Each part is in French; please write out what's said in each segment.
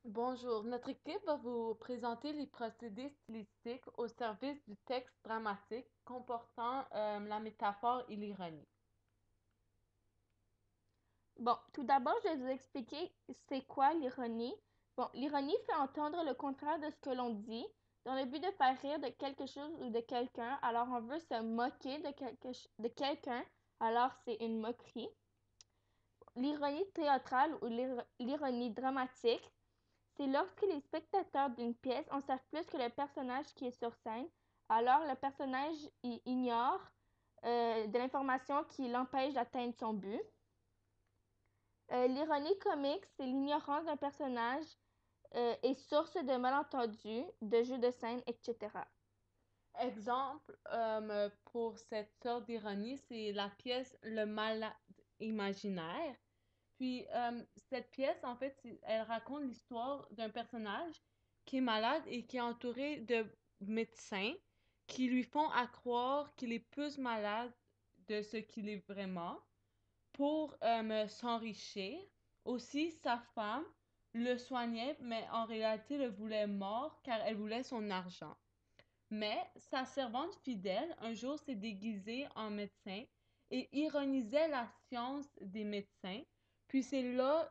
Bonjour, notre équipe va vous présenter les procédés stylistiques au service du texte dramatique comportant la métaphore et l'ironie. Bon, tout d'abord, je vais vous expliquer c'est quoi l'ironie. Bon, l'ironie fait entendre le contraire de ce que l'on dit, dans le but de faire rire de quelque chose ou de quelqu'un, alors on veut se moquer de quelqu'un, alors c'est une moquerie. L'ironie théâtrale ou l'ironie dramatique, c'est lorsque les spectateurs d'une pièce en savent plus que le personnage qui est sur scène, alors le personnage ignore de l'information qui l'empêche d'atteindre son but. L'ironie comique, c'est l'ignorance d'un personnage et source de malentendus, de jeux de scène, etc. Exemple pour cette sorte d'ironie, c'est la pièce Le malade imaginaire. Puis cette pièce, en fait, elle raconte l'histoire d'un personnage qui est malade et qui est entouré de médecins qui lui font croire qu'il est plus malade de ce qu'il est vraiment pour s'enrichir. Aussi, sa femme le soignait, mais en réalité le voulait mort car elle voulait son argent. Mais sa servante fidèle, un jour, s'est déguisée en médecin et ironisait la science des médecins. Puis c'est là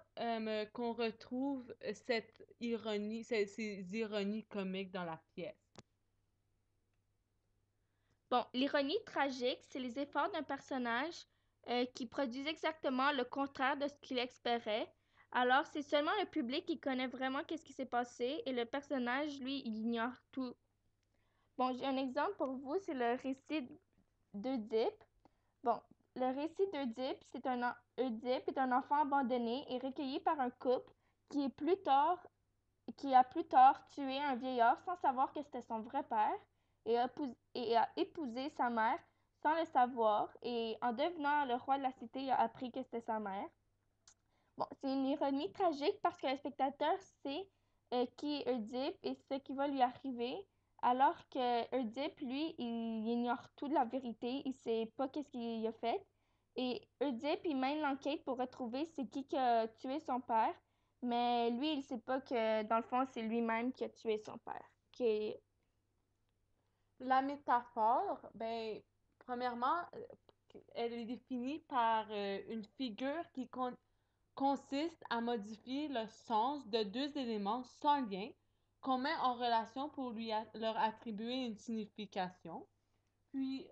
qu'on retrouve cette ironie, ces ironies comiques dans la pièce. Bon, l'ironie tragique, c'est les efforts d'un personnage qui produisent exactement le contraire de ce qu'il espérait. Alors, c'est seulement le public qui connaît vraiment qu'est-ce qui s'est passé et le personnage, lui, il ignore tout. Bon, j'ai un exemple pour vous, c'est le récit d'Oedipe. Bon, le récit d'Oedipe, Oedipe est un enfant abandonné et recueilli par un couple qui est qui a plus tard tué un vieillard sans savoir que c'était son vrai père et a épousé sa mère sans le savoir et en devenant le roi de la cité, il a appris que c'était sa mère. Bon, c'est une ironie tragique parce que le spectateur sait qui est Oedipe et ce qui va lui arriver, alors que Oedipe, lui, il ignore tout de la vérité, il sait pas qu'est-ce qu'il a fait. Et Oedipe, il mène l'enquête pour retrouver c'est qui a tué son père, mais lui, il sait pas que dans le fond, c'est lui-même qui a tué son père. La métaphore, ben, premièrement, elle est définie par une figure qui consiste à modifier le sens de deux éléments sans lien qu'on met en relation pour leur attribuer une signification. Puis,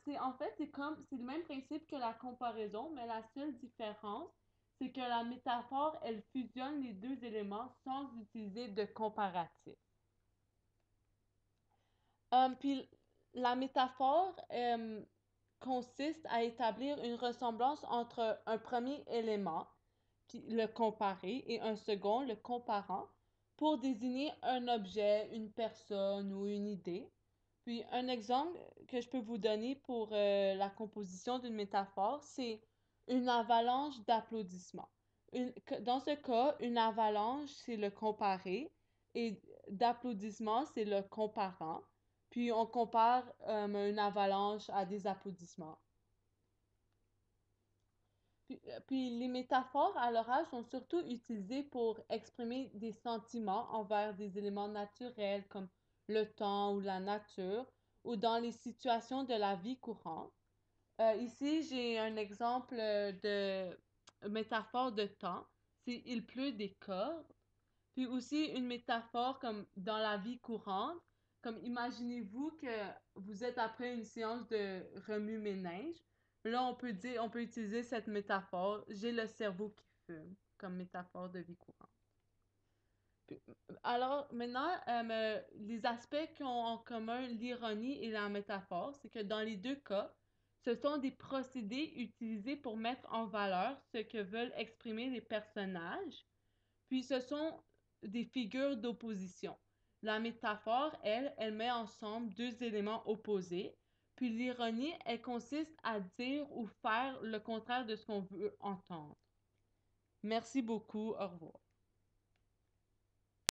c'est le même principe que la comparaison, mais la seule différence, c'est que la métaphore, elle fusionne les deux éléments sans utiliser de comparatif. Puis la métaphore consiste à établir une ressemblance entre un premier élément, puis le comparer, et un second, le comparant, pour désigner un objet, une personne ou une idée. Puis un exemple que je peux vous donner pour la composition d'une métaphore, c'est une avalanche d'applaudissements. Dans ce cas, une avalanche, c'est le comparé, et d'applaudissements, c'est le comparant. Puis on compare une avalanche à des applaudissements. Puis les métaphores à l'oral sont surtout utilisées pour exprimer des sentiments envers des éléments naturels comme le temps ou la nature, ou dans les situations de la vie courante. Ici, j'ai un exemple de métaphore de temps. C'est il pleut des cordes. Puis aussi une métaphore comme dans la vie courante, comme imaginez-vous que vous êtes après une séance de remue-ménage. Là, on peut utiliser cette métaphore, j'ai le cerveau qui fume, comme métaphore de vie courante. Alors maintenant, les aspects qui ont en commun l'ironie et la métaphore, c'est que dans les deux cas, ce sont des procédés utilisés pour mettre en valeur ce que veulent exprimer les personnages. Puis ce sont des figures d'opposition. La métaphore, elle met ensemble deux éléments opposés. Puis l'ironie, elle consiste à dire ou faire le contraire de ce qu'on veut entendre. Merci beaucoup. Au revoir.